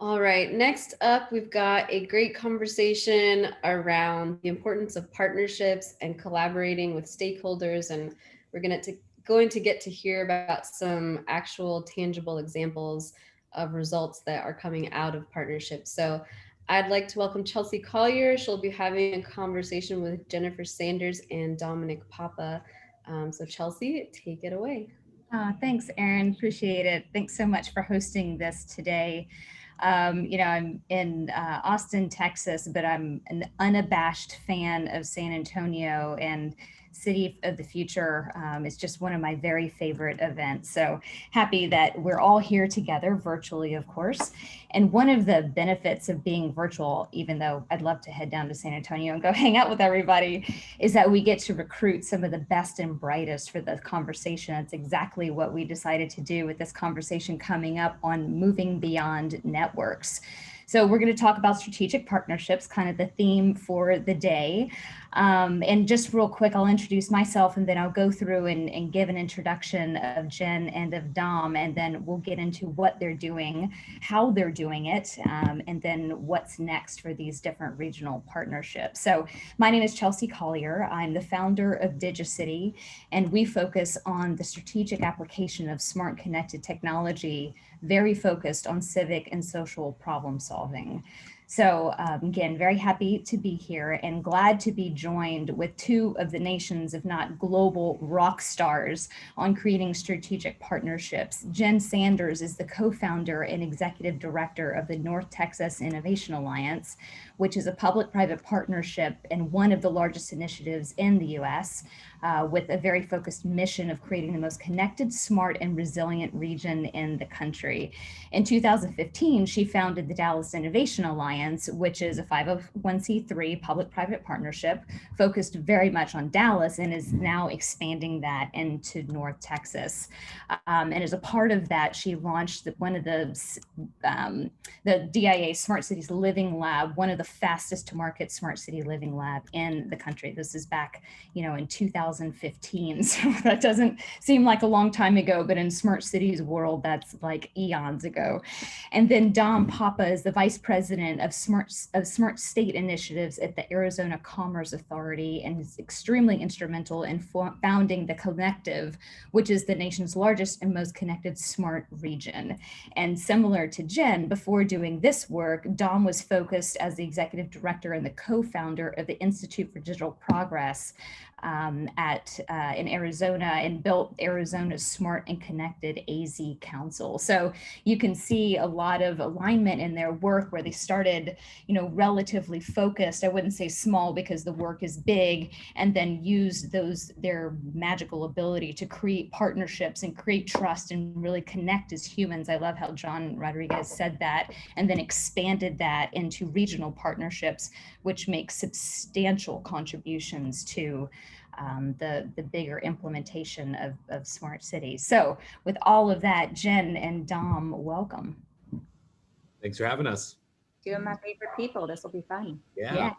All right, next up, we've got a great conversation around the importance of partnerships and collaborating with stakeholders. And we're going to get to hear about some actual tangible examples of results that are coming out of partnerships. So I'd like to welcome Chelsea Collier. She'll be having a conversation with Jennifer Sanders and Dominic Papa. So Chelsea, take it away. Thanks, Erin. Appreciate it. Thanks so much for hosting this today. I'm in Austin, Texas, but I'm an unabashed fan of San Antonio, and City of the Future is just one of my very favorite events. So happy that we're all here together virtually, of course. And one of the benefits of being virtual, even though I'd love to head down to San Antonio and go hang out with everybody, is that we get to recruit some of the best and brightest for the conversation. It's exactly what we decided to do with this conversation coming up on moving beyond networks. So we're going to talk about strategic partnerships, kind of the theme for the day. And just real quick, I'll introduce myself and then I'll go through and give an introduction of Jen and of Dom, and then we'll get into what they're doing, how they're doing it, and then what's next for these different regional partnerships. So my name is Chelsea Collier. I'm the founder of DigiCity, and we focus on the strategic application of smart connected technology, very focused on civic and social problem solving. So again, very happy to be here and glad to be joined with two of the nation's, if not global, rock stars on creating strategic partnerships. Jen Sanders is the co-founder and executive director of the North Texas Innovation Alliance, which is a public-private partnership and one of the largest initiatives in the U.S. With a very focused mission of creating the most connected, smart, and resilient region in the country. In 2015, she founded the Dallas Innovation Alliance, which is a 501c3 public-private partnership focused very much on Dallas and is now expanding that into North Texas. And as a part of that, she launched one of the DIA Smart Cities Living Lab, one of the fastest to market smart city living lab in the country. This is back, in 2015. So that doesn't seem like a long time ago, but in smart cities world, that's like eons ago. And then Dom Papa is the vice president of smart state initiatives at the Arizona Commerce Authority and is extremely instrumental in founding the Connective, which is the nation's largest and most connected smart region. And similar to Jen, before doing this work, Dom was focused as the executive director and the co-founder of the Institute for Digital Progress in Arizona, and built Arizona's Smart and Connected AZ Council. So you can see a lot of alignment in their work where they started, relatively focused. I wouldn't say small because the work is big, and then used their magical ability to create partnerships and create trust and really connect as humans. I love how John Rodriguez said that, and then expanded that into regional partnerships, which make substantial contributions to the bigger implementation of smart cities. So with all of that, Jen and Dom, welcome. Thanks for having us. Two of my favorite people. This will be fun. Yeah.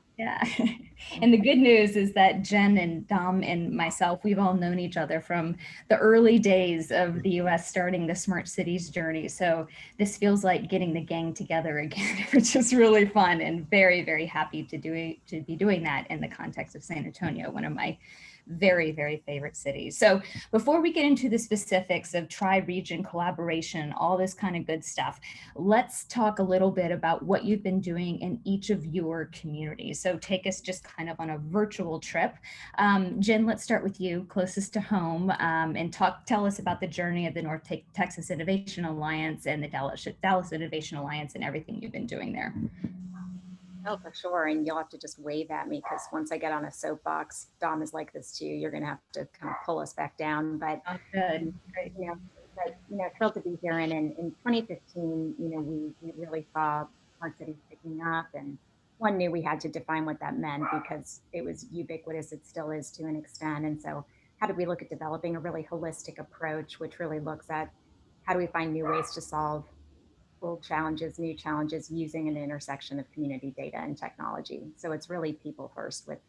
And the good news is that Jen and Dom and myself, we've all known each other from the early days of the US starting the smart cities journey. So this feels like getting the gang together again, which is really fun, and very, very happy to be doing that in the context of San Antonio, one of my very, very favorite cities. So before we get into the specifics of tri-region collaboration, all this kind of good stuff, let's talk a little bit about what you've been doing in each of your communities. So take us just kind of on a virtual trip. Jen, let's start with you, closest to home, and tell us about the journey of the North Texas Innovation Alliance and the Dallas Innovation Alliance and everything you've been doing there. Oh, for sure. And you'll have to just wave at me because once I get on a soapbox, Dom is like this too. You're going to have to kind of pull us back down. But good. Thrilled to be here. And in 2015, we really saw smart cities picking up, and one knew we had to define what that meant because it was ubiquitous. It still is to an extent. And so how do we look at developing a really holistic approach, which really looks at how do we find new ways to solve old challenges, new challenges using an intersection of community data and technology. So it's really people first with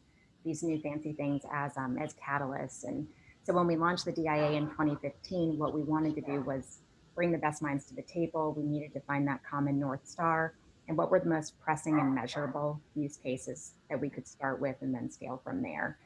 these new fancy things as catalysts. And so when we launched the DIA in 2015, what we wanted to do was bring the best minds to the table. We needed to find that common North Star and what were the most pressing and measurable use cases that we could start with and then scale from there.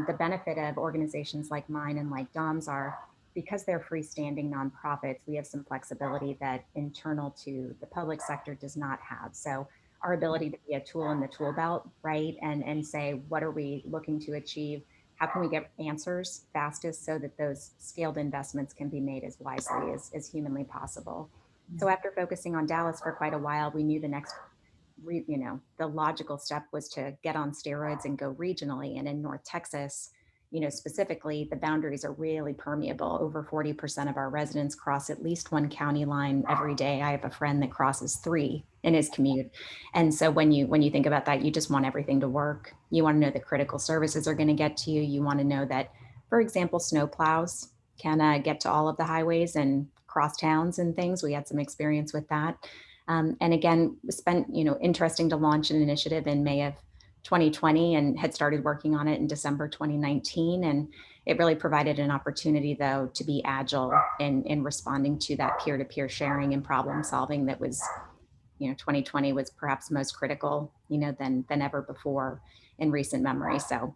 The benefit of organizations like mine and like Dom's are, because they're freestanding nonprofits, we have some flexibility that internal to the public sector does not have. So our ability to be a tool in the tool belt, right? And say, what are we looking to achieve? How can we get answers fastest so that those scaled investments can be made as wisely as humanly possible? So after focusing on Dallas for quite a while, we knew the next, the logical step was to get on steroids and go regionally. And in North Texas, specifically, the boundaries are really permeable. Over 40% of our residents cross at least one county line every day. I have a friend that crosses 3 in his commute. And so when you think about that, you just want everything to work. You want to know that critical services are going to get to you. You want to know that, for example, snow plows can get to all of the highways and cross towns and things. We had some experience with that. And again, spent, interesting to launch an initiative in May of 2020 and had started working on it in December 2019. And it really provided an opportunity, though, to be agile in responding to that peer-to-peer sharing and problem solving that was, 2020 was perhaps most critical, than ever before in recent memory. So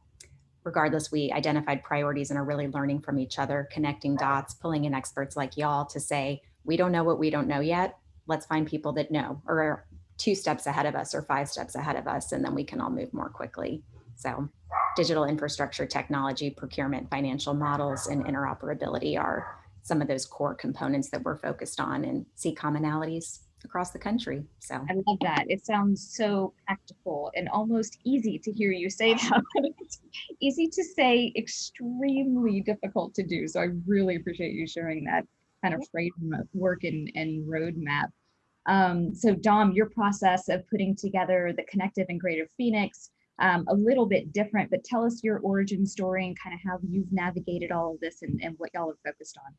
regardless, we identified priorities and are really learning from each other, connecting dots, pulling in experts like y'all to say, we don't know what we don't know yet. Let's find people that know or are 2 steps ahead of us or 5 steps ahead of us, and then we can all move more quickly. So digital infrastructure, technology, procurement, financial models, and interoperability are some of those core components that we're focused on and see commonalities across the country. So I love that. It sounds so practical and almost easy to hear you say that. It's easy to say, extremely difficult to do. So I really appreciate you sharing that kind of framework and roadmap. So Dom, your process of putting together the Connective in Greater Phoenix, a little bit different, but tell us your origin story and kind of how you've navigated all of this and what y'all are focused on.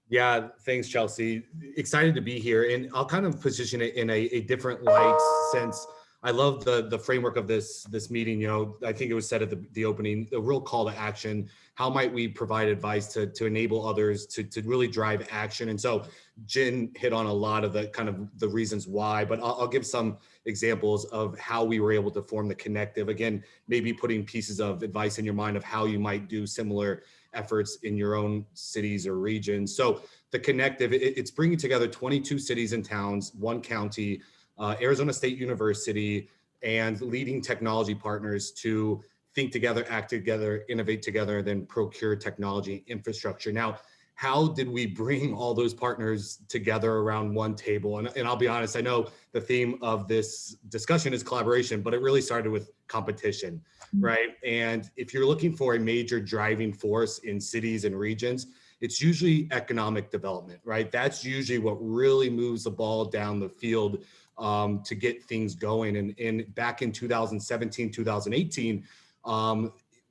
Yeah, thanks, Chelsea. Excited to be here. And I'll kind of position it in a different light, since I love the framework of this meeting. I think it was said at the opening, a real call to action. How might we provide advice to enable others to really drive action? And so Jen hit on a lot of the kind of the reasons why, but I'll give some examples of how we were able to form the Connective. Again, maybe putting pieces of advice in your mind of how you might do similar efforts in your own cities or regions. So the Connective, it's bringing together 22 cities and towns, 1 county, Arizona State University, and leading technology partners to think together, act together, innovate together, then procure technology infrastructure. Now, how did we bring all those partners together around one table? And I'll be honest, I know the theme of this discussion is collaboration, but it really started with competition, right? And if you're looking for a major driving force in cities and regions, it's usually economic development, right? That's usually what really moves the ball down the field to get things going. And back in 2017, 2018,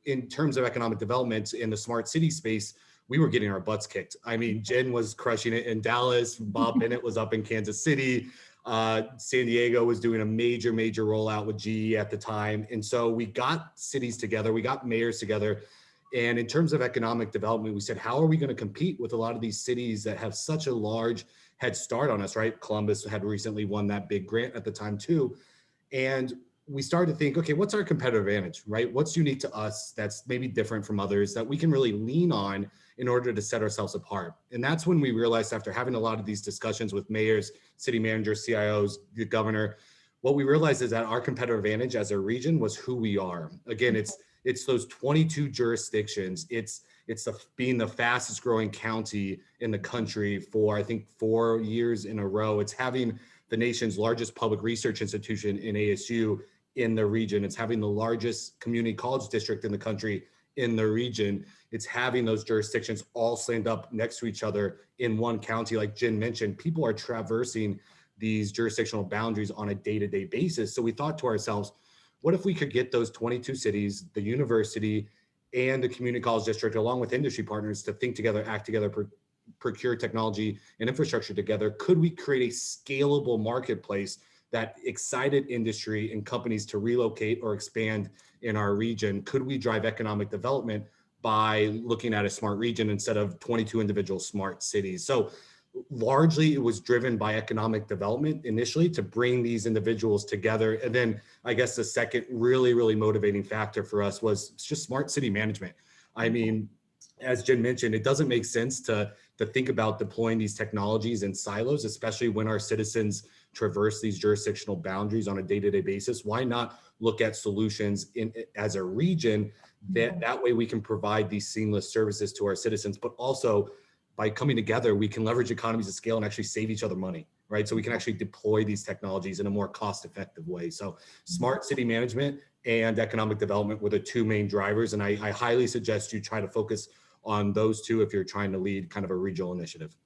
in terms of economic development in the smart city space, we were getting our butts kicked. I mean, Jen was crushing it in Dallas. Bob Bennett was up in Kansas City. San Diego was doing a major rollout with GE at the time. And so we got cities together, we got mayors together. And in terms of economic development, we said, how are we going to compete with a lot of these cities that have such a large head start on us, right? Columbus had recently won that big grant at the time too. And we started to think, okay, what's our competitive advantage, right? What's unique to us that's maybe different from others that we can really lean on in order to set ourselves apart? And that's when we realized, after having a lot of these discussions with mayors, city managers, CIOs, the governor, what we realized is that our competitive advantage as a region was who we are. Again, it's those 22 jurisdictions. It's being the fastest growing county in the country for, I think, 4 years in a row. It's having the nation's largest public research institution in ASU in the region. It's having the largest community college district in the country in the region. It's having those jurisdictions all slammed up next to each other in one county. Like Jen mentioned, people are traversing these jurisdictional boundaries on a day-to-day basis. So we thought to ourselves, what if we could get those 22 cities, the university, and the community college district, along with industry partners, to think together, act together, procure technology and infrastructure together? Could we create a scalable marketplace that excited industry and companies to relocate or expand in our region? Could we drive economic development by looking at a smart region instead of 22 individual smart cities? So largely it was driven by economic development initially to bring these individuals together. And then I guess the second really motivating factor for us was just smart city management. I mean, as Jen mentioned, it doesn't make sense to think about deploying these technologies in silos, especially when our citizens traverse these jurisdictional boundaries on a day-to-day basis. Why not look at solutions as a region that way we can provide these seamless services to our citizens, but also by coming together, we can leverage economies of scale and actually save each other money, right? So we can actually deploy these technologies in a more cost-effective way. So smart city management and economic development were the two main drivers. And I highly suggest you try to focus on those two if you're trying to lead kind of a regional initiative.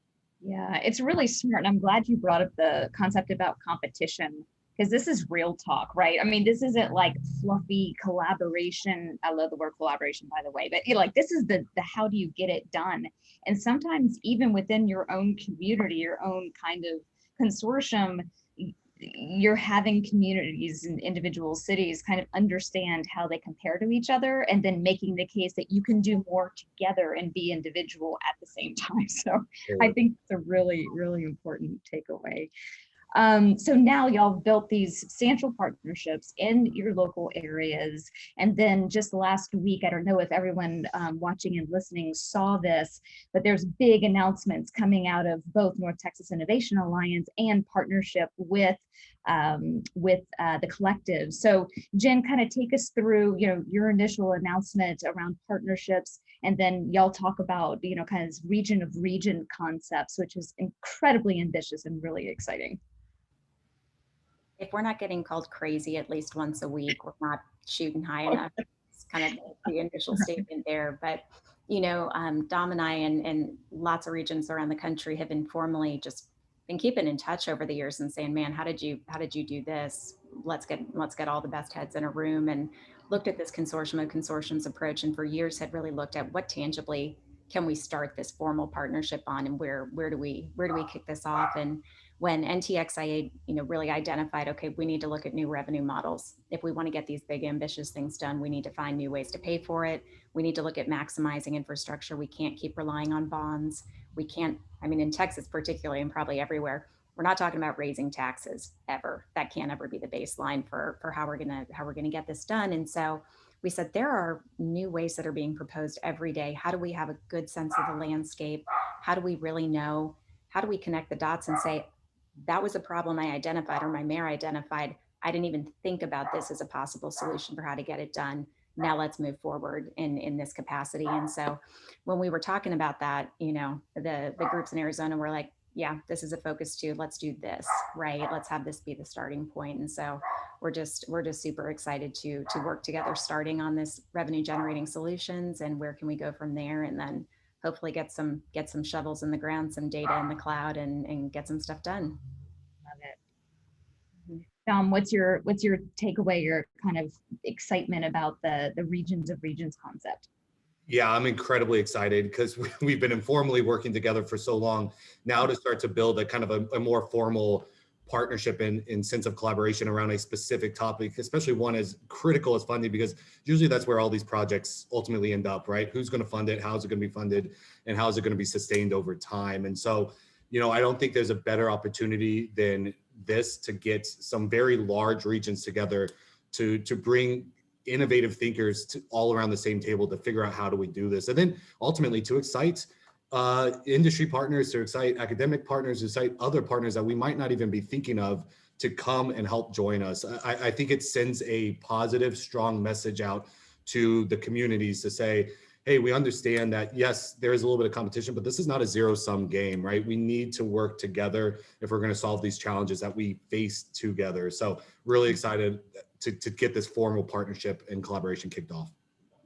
Yeah, it's really smart. And I'm glad you brought up the concept about competition, because this is real talk, right? I mean, this isn't like fluffy collaboration. I love the word collaboration, by the way, but like this is the how do you get it done? And sometimes even within your own community, your own kind of consortium, you're having communities and individual cities kind of understand how they compare to each other, and then making the case that you can do more together and be individual at the same time. So I think it's a really important takeaway. So now y'all built these substantial partnerships in your local areas. And then just last week, I don't know if everyone watching and listening saw this, but there's big announcements coming out of both North Texas Innovation Alliance and partnership with the collective. So Jen, kind of take us through, your initial announcement around partnerships, and then y'all talk about, kind of this region of region concepts, which is incredibly ambitious and really exciting. If we're not getting called crazy at least once a week, we're not shooting high enough. It's kind of the initial statement there. But, Dom and I and lots of regions around the country have informally just been keeping in touch over the years and saying, man, how did you do this? Let's get all the best heads in a room, and looked at this consortiums approach, and for years had really looked at what tangibly can we start this formal partnership on, and where do we kick this off? And when NTXIA, really identified, okay, we need to look at new revenue models. If we want to get these big, ambitious things done, we need to find new ways to pay for it. We need to look at maximizing infrastructure. We can't keep relying on bonds. We can't, in Texas particularly, and probably everywhere, we're not talking about raising taxes ever. That can't ever be the baseline for how we're gonna get this done. And so we said, there are new ways that are being proposed every day. How do we have a good sense of the landscape? How do we really know? How do we connect the dots and say, that was a problem I identified, or my mayor identified. I didn't even think about this as a possible solution for how to get it done. Now let's move forward in this capacity. And so when we were talking about that, the groups in Arizona were like, yeah, this is a focus too. Let's do this, right? Let's have this be the starting point. And so we're just super excited to work together, starting on this revenue generating solutions, and where can we go from there, and then hopefully get some shovels in the ground, some data in the cloud, and get some stuff done. Love it. Dom, what's your takeaway, your kind of excitement about the regions of regions concept? Yeah, I'm incredibly excited because we've been informally working together for so long now to start to build a kind of a more formal partnership and sense of collaboration around a specific topic, especially one as critical as funding, because usually that's where all these projects ultimately end up, right? Who's going to fund it? How's it going to be funded? And how is it going to be sustained over time? And so, I don't think there's a better opportunity than this to get some very large regions together to bring innovative thinkers all around the same table to figure out how do we do this, and then ultimately to excite industry partners, to excite academic partners, to excite other partners that we might not even be thinking of to come and help join us. I think it sends a positive, strong message out to the communities to say, hey, we understand that, yes, there is a little bit of competition, but this is not a zero-sum game, right? We need to work together if we're going to solve these challenges that we face together. So really excited to get this formal partnership and collaboration kicked off.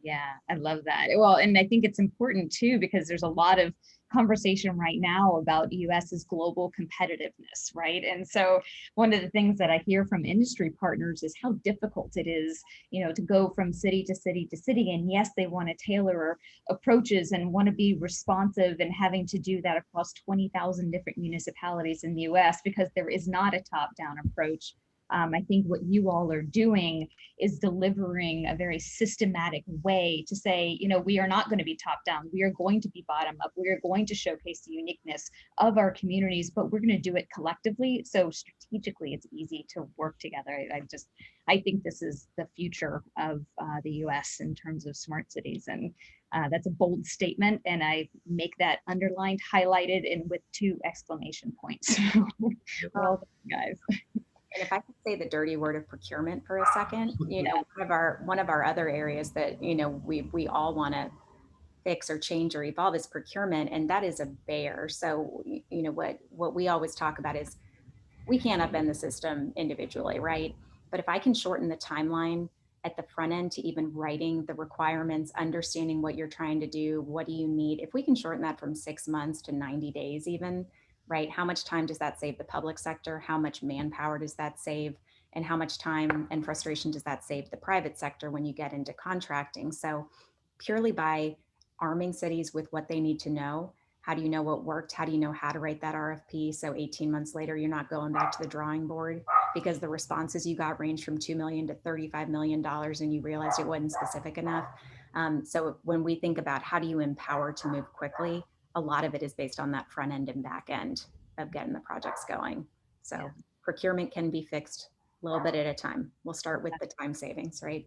Yeah, I love that. Well, and I think it's important too, because there's a lot of conversation right now about US's global competitiveness, right? And so one of the things that I hear from industry partners is how difficult it is, to go from city to city to city. And yes, they want to tailor approaches and want to be responsive, and having to do that across 20,000 different municipalities in the US, because there is not a top-down approach I think what you all are doing is delivering a very systematic way to say, you know, we are not going to be top down. We are going to be bottom up. We are going to showcase the uniqueness of our communities, but we're going to do it collectively. So strategically, it's easy to work together. I think this is the future of the US in terms of smart cities. And that's a bold statement. And I make that underlined, highlighted, and with 2 exclamation points. Well done, guys. And if I could say the dirty word of procurement for a second, you know, one of our other areas that, you know, we all want to fix or change or evolve is procurement, and that is a bear. So, you know, what we always talk about is we can't upend the system individually, right? But if I can shorten the timeline at the front end to even writing the requirements, understanding what you're trying to do, what do you need? If we can shorten that from 6 months to 90 days even, right? How much time does that save the public sector? How much manpower does that save? And how much time and frustration does that save the private sector when you get into contracting? So purely by arming cities with what they need to know. How do you know what worked? How do you know how to write that RFP? So 18 months later, you're not going back to the drawing board because the responses you got range from $2 million to $35 million and you realized it wasn't specific enough. So when we think about how do you empower to move quickly, a lot of it is based on that front end and back end of getting the projects going. So procurement can be fixed a little bit at a time. We'll start with the time savings, right?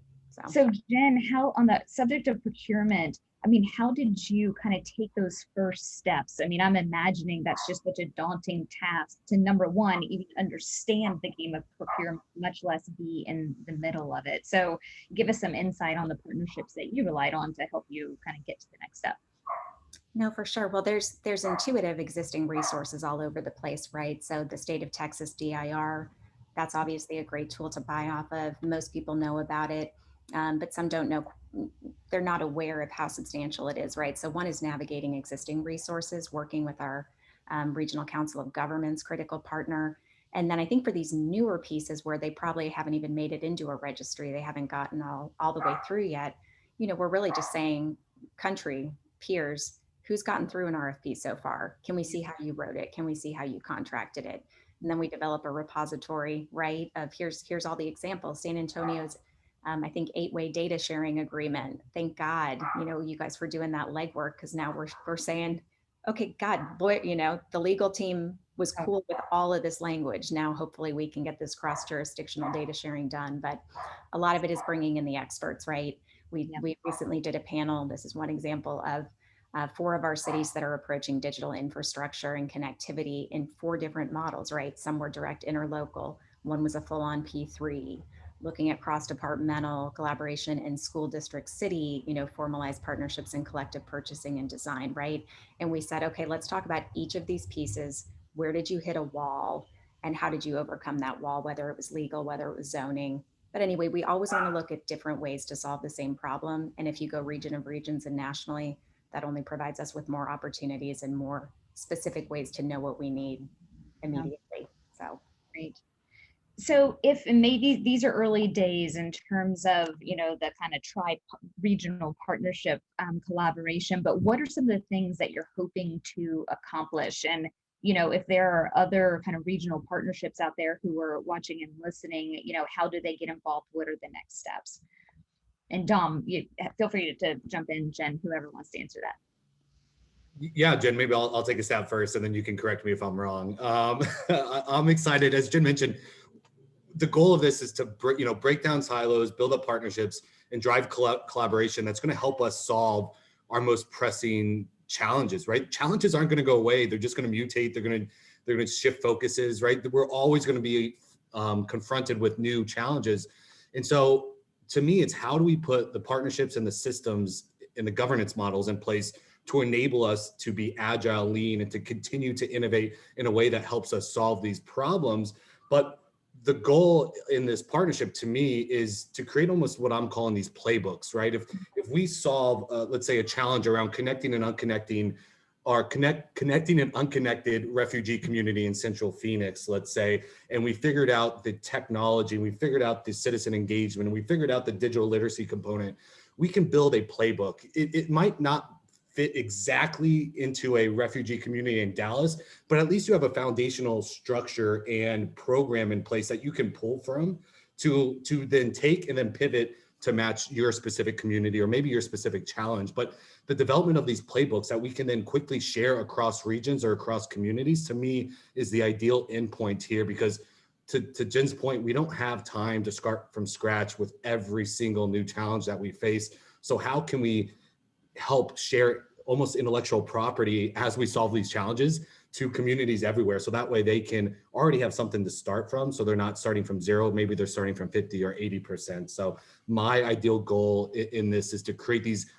So Jen, how on the subject of procurement, I mean, how did you kind of take those first steps? I mean, I'm imagining that's just such a daunting task to, number one, even understand the game of procurement, much less be in the middle of it. So give us some insight on the partnerships that you relied on to help you kind of get to the next step. No, for sure. Well, there's intuitive existing resources all over the place, right? So the state of Texas DIR, that's obviously a great tool to buy off of. Most people know about it, but some don't know. They're not aware of how substantial it is, right? So one is navigating existing resources, working with our Regional Council of Governments, critical partner. And then I think for these newer pieces where they probably haven't even made it into a registry, they haven't gotten all the way through yet, you know, we're really just saying, country, peers, who's gotten through an RFP so far? Can we see how you wrote it? Can we see how you contracted it? And then we develop a repository, right, of here's all the examples. San Antonio's I think 8-way data sharing agreement. Thank God, you know, you guys for doing that legwork, because now we're saying, okay, God, boy, you know, the legal team was cool with all of this language. Now, hopefully we can get this cross-jurisdictional data sharing done. But a lot of it is bringing in the experts, right? We recently did a panel. This is one example of 4 of our cities that are approaching digital infrastructure and connectivity in 4 different models, right? Some were direct interlocal. One was a full-on P3. Looking at cross-departmental collaboration in school district, city, you know, formalized partnerships in collective purchasing and design, right? And we said, okay, let's talk about each of these pieces. Where did you hit a wall? And how did you overcome that wall, whether it was legal, whether it was zoning? But anyway, we always want to look at different ways to solve the same problem. And if you go region of regions and nationally, that only provides us with more opportunities and more specific ways to know what we need immediately. So great. So if maybe these are early days in terms of, you know, the kind of tri-regional partnership collaboration, but what are some of the things that you're hoping to accomplish? And, you know, if there are other kind of regional partnerships out there who are watching and listening, you know, how do they get involved? What are the next steps? And Dom, you feel free to jump in, Jen, whoever wants to answer that. Yeah, Jen, maybe I'll take a stab first and then you can correct me if I'm wrong. I'm excited, as Jen mentioned. The goal of this is to break down silos, build up partnerships, and drive collaboration that's going to help us solve our most pressing challenges, right? Challenges aren't going to go away. They're just going to mutate. They're going to shift focuses, right? We're always going to be confronted with new challenges. And so to me, it's how do we put the partnerships and the systems and the governance models in place to enable us to be agile, lean, and to continue to innovate in a way that helps us solve these problems. But the goal in this partnership to me is to create almost what I'm calling these playbooks, right? If we solve, let's say, a challenge around connecting and unconnecting, or connecting an unconnected refugee community in Central Phoenix, let's say, and we figured out the technology, we figured out the citizen engagement, and we figured out the digital literacy component, we can build a playbook. It might not fit exactly into a refugee community in Dallas, but at least you have a foundational structure and program in place that you can pull from to then take and then pivot to match your specific community or maybe your specific challenge. But the development of these playbooks that we can then quickly share across regions or across communities, to me, is the ideal endpoint here, because to Jen's point, we don't have time to start from scratch with every single new challenge that we face. So how can we help share almost intellectual property as we solve these challenges to communities everywhere? So that way they can already have something to start from. So they're not starting from zero, maybe they're starting from 50 or 80%. So my ideal goal in this is to create these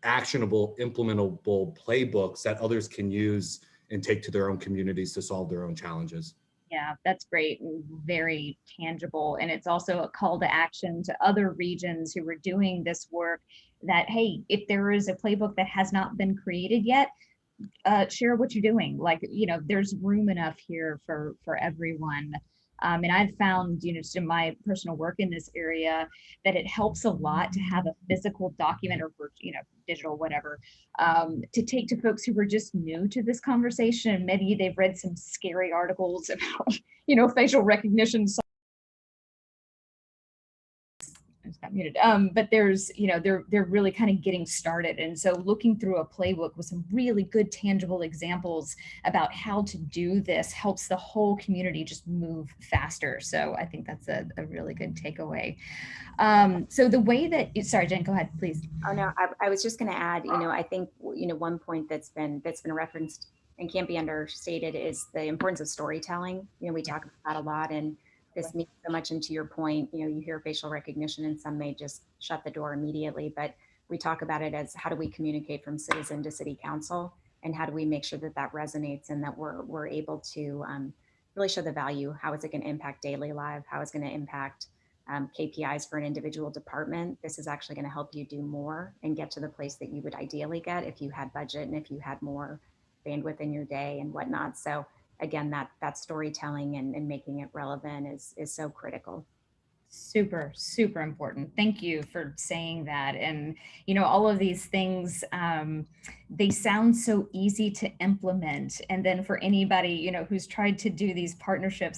actionable, implementable playbooks that others can use and take to their own communities to solve their own challenges. Yeah, that's great and very tangible. And it's also a call to action to other regions who are doing this work that, hey, if there is a playbook that has not been created yet, share what you're doing. Like, you know, there's room enough here for everyone. And I've found, you know, just in my personal work in this area, that it helps a lot to have a physical document or, you know, digital, whatever, to take to folks who are just new to this conversation. Maybe they've read some scary articles about, you know, facial recognition. I just got muted. But there's, you know, they're really kind of getting started. And so looking through a playbook with some really good tangible examples about how to do this helps the whole community just move faster. So I think that's a really good takeaway. So the way that, sorry, Jen, go ahead, please. Oh no, I was just going to add, you know, I think, you know, one point that's been referenced and can't be understated is the importance of storytelling. You know, we talk about that a lot, and this means so much. And to your point, you know, you hear facial recognition and some may just shut the door immediately, but we talk about it as how do we communicate from citizen to city council, and how do we make sure that that resonates and that we're able to really show the value. How is it going to impact daily life? How is it going to impact KPIs for an individual department? This is actually going to help you do more and get to the place that you would ideally get if you had budget and if you had more bandwidth in your day and whatnot. So again, that storytelling and making it relevant is so critical. Super, super important. Thank you for saying that. And, you know, all of these things, they sound so easy to implement. And then for anybody, you know, who's tried to do these partnership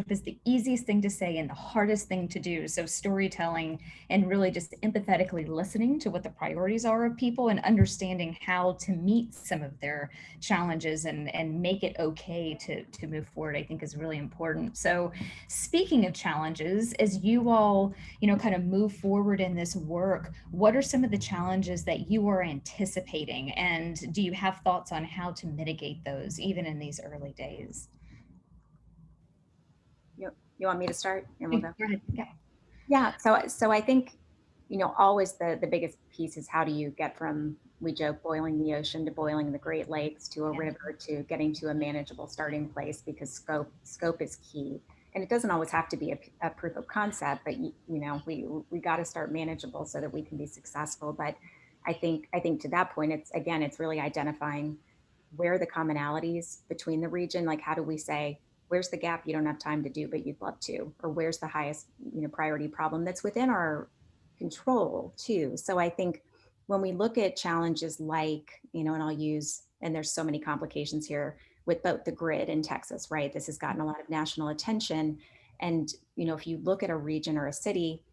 is the easiest thing to say and the hardest thing to do. So storytelling and really just empathetically listening to what the priorities are of people and understanding how to meet some of their challenges and make it okay to move forward, I think is really important. So speaking of challenges, as you all, you know, kind of move forward in this work, what are some of the challenges that you are anticipating? And do you have thoughts on how to mitigate those even in these early days? You want me to start? And we'll go. Go ahead. Yeah. So I think, you know, always the biggest piece is how do you get from, we joke, boiling the ocean to boiling the Great Lakes to a river to getting to a manageable starting place, because scope is key. And it doesn't always have to be a proof of concept, but you know, we got to start manageable so that we can be successful. But I think to that point, it's really identifying where are the commonalities between the region. Like, how do we say, where's the gap you don't have time to do, but you'd love to, or where's the highest, you know, priority problem that's within our control too. So I think when we look at challenges like, you know, and I'll use, and there's so many complications here with both the grid in Texas, right? This has gotten a lot of national attention. And, you know, if you look at a region or a city,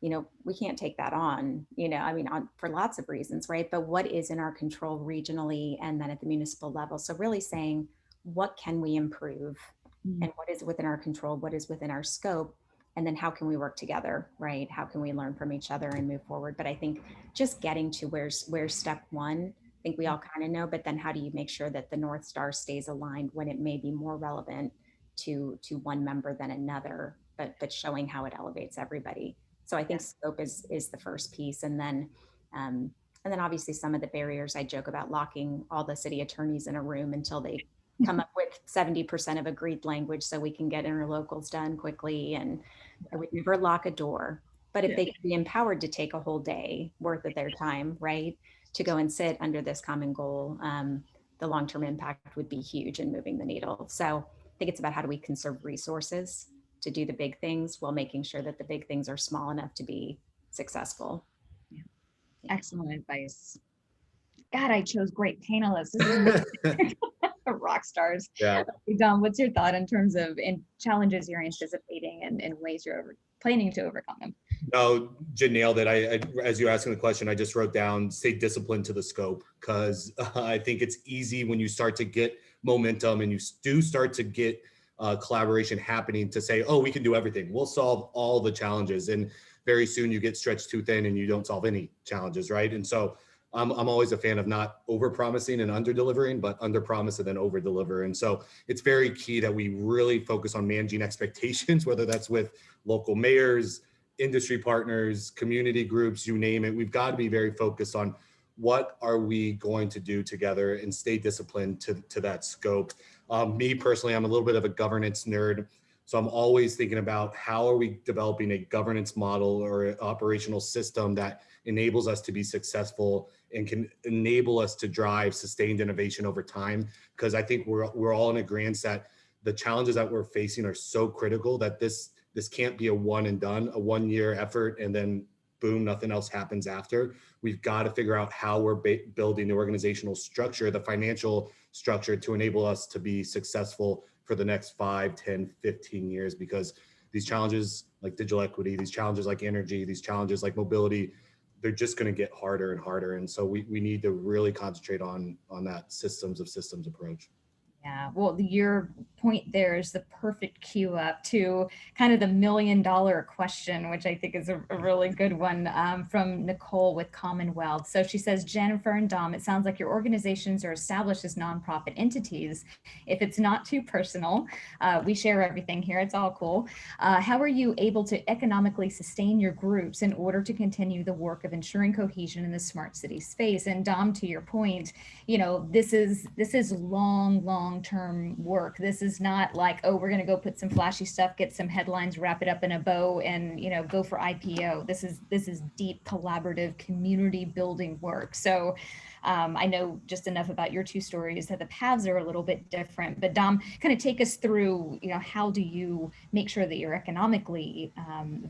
you know, we can't take that on, you know, I mean, for lots of reasons, right? But what is in our control regionally and then at the municipal level? So really saying, what can we improve? And what is within our control, what is within our scope, and then how can we work together, right? How can we learn from each other and move forward? But I think just getting to where's step one, I think we all kind of know, but then how do you make sure that the North Star stays aligned when it may be more relevant to one member than another, but showing how it elevates everybody. So I think scope is the first piece. And then obviously some of the barriers, I joke about locking all the city attorneys in a room until they come up with 70% of agreed language so we can get interlocals done quickly. And I would never lock a door, but if they could be empowered to take a whole day worth of their time, right, to go and sit under this common goal, the long-term impact would be huge in moving the needle. So I think it's about how do we conserve resources to do the big things while making sure that the big things are small enough to be successful. Excellent advice. God, I chose great panelists. This is rock stars. Yeah. Dom, what's your thought in terms of challenges you're anticipating and ways you're planning to overcome them? No, Jen nailed it. I as you're asking the question, I just wrote down, stay disciplined to the scope, because I think it's easy when you start to get momentum and you do start to get collaboration happening to say, oh, we can do everything. We'll solve all the challenges. And very soon you get stretched too thin and you don't solve any challenges, right? And so I'm always a fan of not over promising and under delivering, but under promise and then over deliver. And so it's very key that we really focus on managing expectations, whether that's with local mayors, industry partners, community groups, you name it. We've got to be very focused on what are we going to do together and stay disciplined to that scope. Me personally, I'm a little bit of a governance nerd. So I'm always thinking about how are we developing a governance model or an operational system that enables us to be successful and can enable us to drive sustained innovation over time. Because I think we're all in agreement that the challenges that we're facing are so critical that this can't be a one and done, a 1 year effort, and then boom, nothing else happens after. We've got to figure out how we're building the organizational structure, the financial structure to enable us to be successful for the next 5, 10, 15 years, because these challenges like digital equity, these challenges like energy, these challenges like mobility, they're just going to get harder and harder. And so we need to really concentrate on that systems of systems approach. Yeah, well, your point there is the perfect cue up to kind of the $1 million question, which I think is a really good one, from Nicole with Commonwealth. So she says, Jennifer and Dom, it sounds like your organizations are established as nonprofit entities. If it's not too personal, we share everything here, it's all cool. How are you able to economically sustain your groups in order to continue the work of ensuring cohesion in the smart city space? And Dom, to your point, you know, this is long-term work. This is not like, oh, we're going to go put some flashy stuff, get some headlines, wrap it up in a bow, and, you know, go for IPO. This is deep collaborative community building work. So I know just enough about your two stories that the paths are a little bit different, but Dom, kind of take us through, you know, how do you make sure that you're economically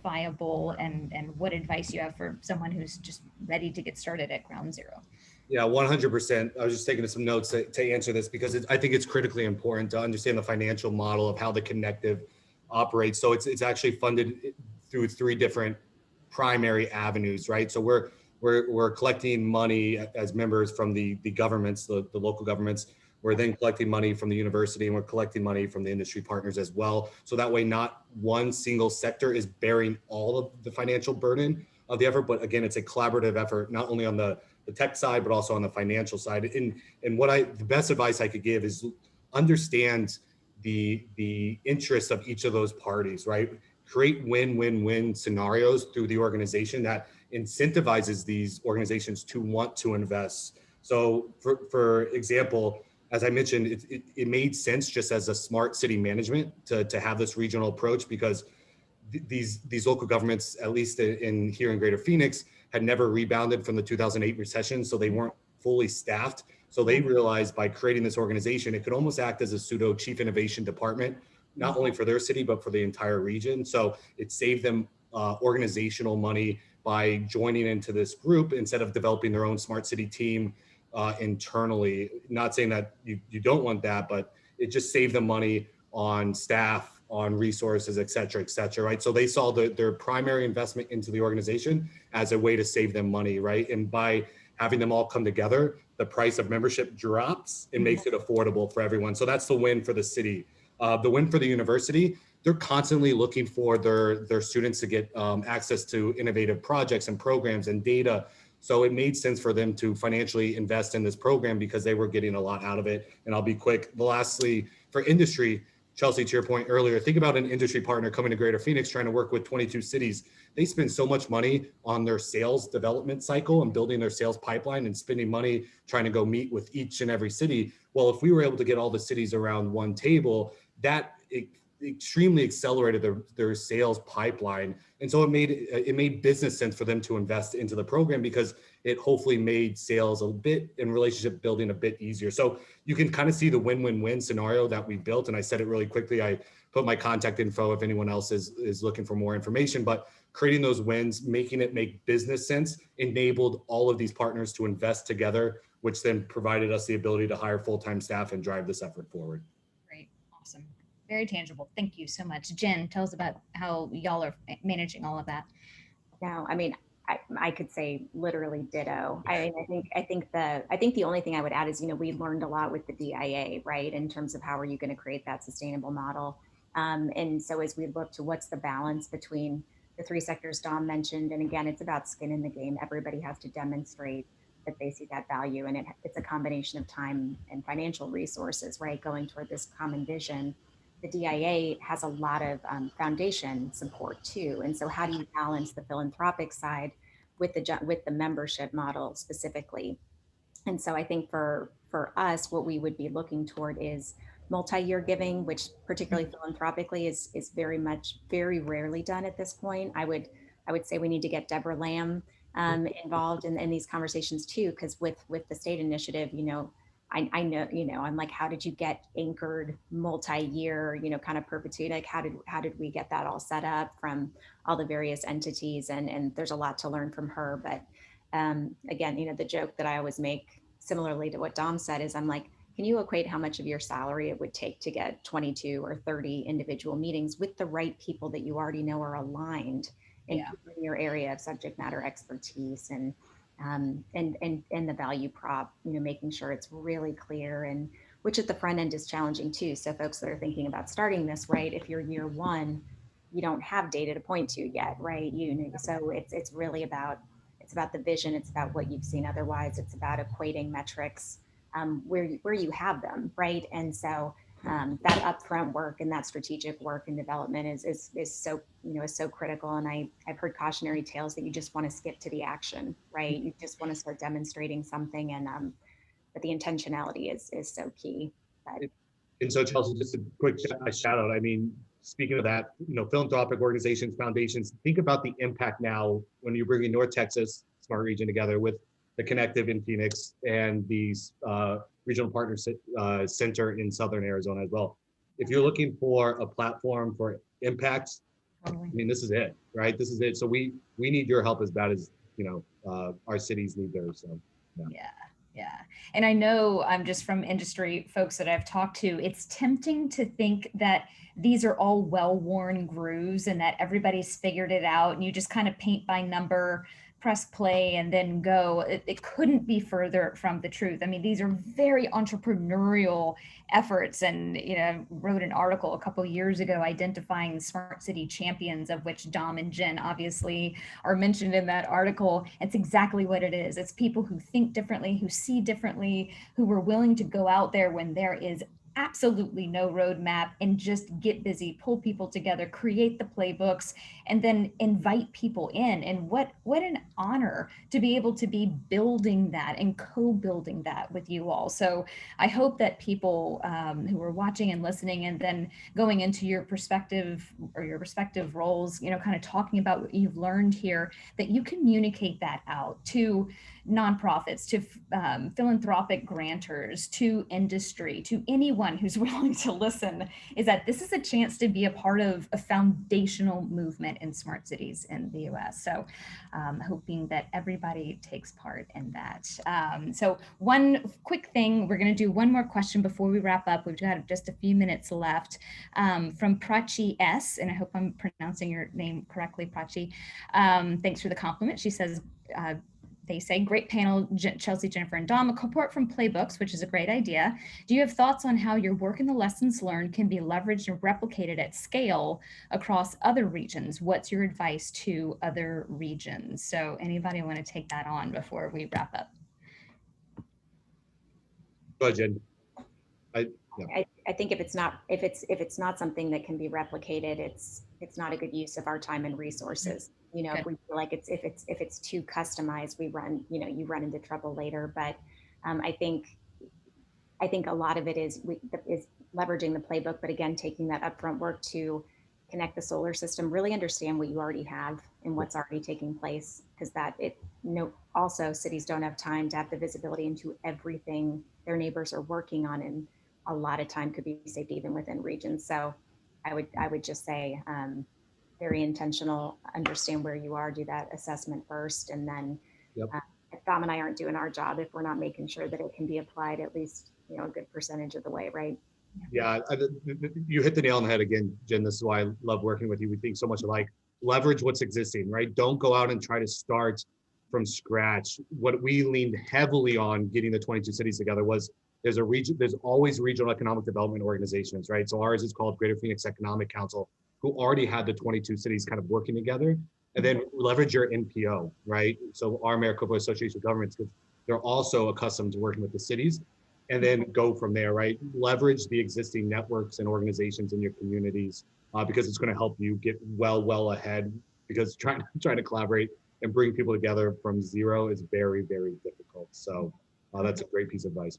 viable, and what advice you have for someone who's just ready to get started at ground zero? Yeah, 100%. I was just taking some notes to answer this, because I think it's critically important to understand the financial model of how the connective operates. So it's actually funded through 3 different primary avenues, right? So we're collecting money as members from the governments, the local governments. We're then collecting money from the university, and we're collecting money from the industry partners as well. So that way, not one single sector is bearing all of the financial burden of the effort, but again, it's a collaborative effort, not only on the tech side, but also on the financial side. And the best advice I could give is understand the interests of each of those parties, right? Create win-win-win scenarios through the organization that incentivizes these organizations to want to invest. So for example, as I mentioned, it made sense just as a smart city management to have this regional approach, because these local governments, at least in here in Greater Phoenix, had never rebounded from the 2008 recession, so they weren't fully staffed. So they realized by creating this organization, it could almost act as a pseudo chief innovation department, not only for their city, but for the entire region. So it saved them organizational money by joining into this group instead of developing their own smart city team internally. Not saying that you don't want that, but it just saved them money on staff, on resources, et cetera, right? So they saw their primary investment into the organization as a way to save them money, right? And by having them all come together, the price of membership drops and makes it affordable for everyone. So that's the win for the city. The win for the university, they're constantly looking for their students to get access to innovative projects and programs and data. So it made sense for them to financially invest in this program because they were getting a lot out of it. And I'll be quick. Lastly, for industry, Chelsea, to your point earlier, think about an industry partner coming to Greater Phoenix trying to work with 22 cities. They spend so much money on their sales development cycle and building their sales pipeline and spending money trying to go meet with each and every city. Well, if we were able to get all the cities around one table, that extremely accelerated their sales pipeline. And so it made business sense for them to invest into the program, because it hopefully made sales a bit and relationship building a bit easier. So you can kind of see the win-win-win scenario that we built. And I said it really quickly. I put my contact info if anyone else is looking for more information, but creating those wins, making it make business sense, enabled all of these partners to invest together, which then provided us the ability to hire full-time staff and drive this effort forward. Great. Awesome. Very tangible. Thank you so much. Jen, tell us about how y'all are managing all of that. No, I mean, I could say literally ditto. I think the only thing I would add is, we learned a lot with the DIA, right? In terms of how are you going to create that sustainable model. And so as we look to what's the balance between the three sectors Dom mentioned, and again, it's about skin in the game. Everybody has to demonstrate that they see that value, and it's a combination of time and financial resources, right? Going toward this common vision. The DIA has a lot of foundation support too. And so how do you balance the philanthropic side with the membership model specifically? And so I think for us, what we would be looking toward is multi-year giving, which particularly philanthropically is very rarely done at this point. I would say we need to get Deborah Lamb involved in these conversations too, because with the state initiative, I know, I'm like, how did you get anchored multi-year, kind of perpetuity? Like, how did we get that all set up from all the various entities? And there's a lot to learn from her. But again, the joke that I always make, similarly to what Dom said, is I'm like, can you equate how much of your salary it would take to get 22 or 30 individual meetings with the right people that you already know are aligned in your area of subject matter expertise and the value prop, making sure it's really clear, and which at the front end is challenging too. So folks that are thinking about starting this, right, if you're year one, you don't have data to point to yet, right? So it's really about, the vision. It's about what you've seen otherwise. It's about equating metrics where you have them, right? And so that upfront work and that strategic work and development is so critical. And I've heard cautionary tales that you just want to skip to the action, right? You just want to start demonstrating something, and but the intentionality is so key. But, and so, Chelsea, just a quick shout out. I mean, speaking of that, philanthropic organizations, foundations, think about the impact now when you're bringing North Texas Smart Region together with the Connective in Phoenix and the Regional Partner Center in Southern Arizona as well. If you're looking for a platform for impact, I mean, this is it, right? This is it. So we need your help as bad as, our cities need theirs. So, yeah. And I know just from industry folks that I've talked to, it's tempting to think that these are all well-worn grooves and that everybody's figured it out and you just kind of paint by number, press play, and then go. It couldn't be further from the truth. I mean, these are very entrepreneurial efforts. And, wrote an article a couple of years ago identifying smart city champions, of which Dom and Jen obviously are mentioned in that article. It's exactly what it is. It's people who think differently, who see differently, who were willing to go out there when there is absolutely no roadmap and just get busy, pull people together, create the playbooks, and then invite people in. And what an honor to be able to be building that and co-building that with you all. So I hope that people who are watching and listening and then going into your perspective or your respective roles, kind of talking about what you've learned here, that you communicate that out to nonprofits, to philanthropic grantors, to industry, to anyone who's willing to listen, is that this is a chance to be a part of a foundational movement in smart cities in the US. So hoping that everybody takes part in that. So one quick thing, we're going to do one more question before we wrap up. We've got just a few minutes left, from Prachi S, and I hope I'm pronouncing your name correctly, Prachi. Thanks for the compliment. She says, they say, great panel, Chelsea, Jennifer, and Dom, a report from Playbooks, which is a great idea. Do you have thoughts on how your work and the lessons learned can be leveraged and replicated at scale across other regions? What's your advice to other regions? So anybody want to take that on before we wrap up? Go ahead, Jen. I think if it's not something that can be replicated, it's not a good use of our time and resources. If we feel like if it's too customized, you run into trouble later. But I think a lot of it is leveraging the playbook, but again, taking that upfront work to connect the solar system, really understand what you already have and what's already taking place, because also cities don't have time to have the visibility into everything their neighbors are working on, and a lot of time could be saved even within regions. So I would just say very intentional, understand where you are, do that assessment first, and then Yep. if Dom and I aren't doing our job if we're not making sure that it can be applied at least, a good percentage of the way, right? Yeah, you hit the nail on the head again, Jen. This is why I love working with you. We think so much alike. Leverage what's existing, right? Don't go out and try to start from scratch. What we leaned heavily on getting the 22 cities together was there's always regional economic development organizations, right? So ours is called Greater Phoenix Economic Council, who already had the 22 cities kind of working together. And then leverage your NPO, right? So our Maricopa Association of Governments, because they're also accustomed to working with the cities, and then go from there, right? Leverage the existing networks and organizations in your communities because it's going to help you get well ahead, because trying to collaborate and bring people together from zero is very, very difficult. So that's a great piece of advice.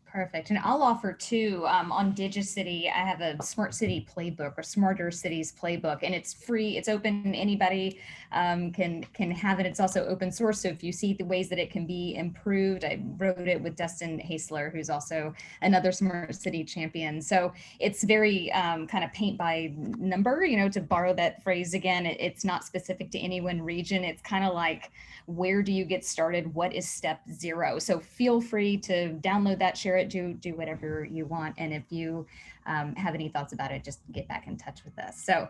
Perfect. And I'll offer too, on DigiCity, I have a Smart City Playbook or Smarter Cities Playbook, and it's free. It's open. Anybody can have it. It's also open source. So if you see the ways that it can be improved, I wrote it with Dustin Hasler, who's also another Smart City champion. So it's very kind of paint by number, to borrow that phrase again. It's not specific to any one region. It's kind of like, where do you get started? What is step 0? So feel free to download that, share it, do whatever you want. And if you have any thoughts about it, just get back in touch with us. So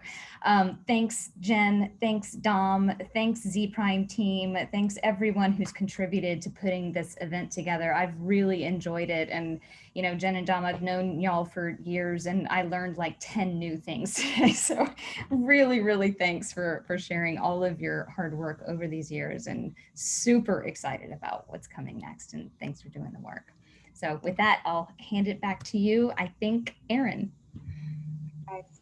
thanks, Jen. Thanks, Dom. Thanks, Z Prime team. Thanks everyone who's contributed to putting this event together. I've really enjoyed it. And, Jen and Dom, I've known y'all for years, and I learned like 10 new things today. So really, really thanks for sharing all of your hard work over these years, and super excited about what's coming next. And thanks for doing the work. So with that, I'll hand it back to you. I think, Erin. Guys.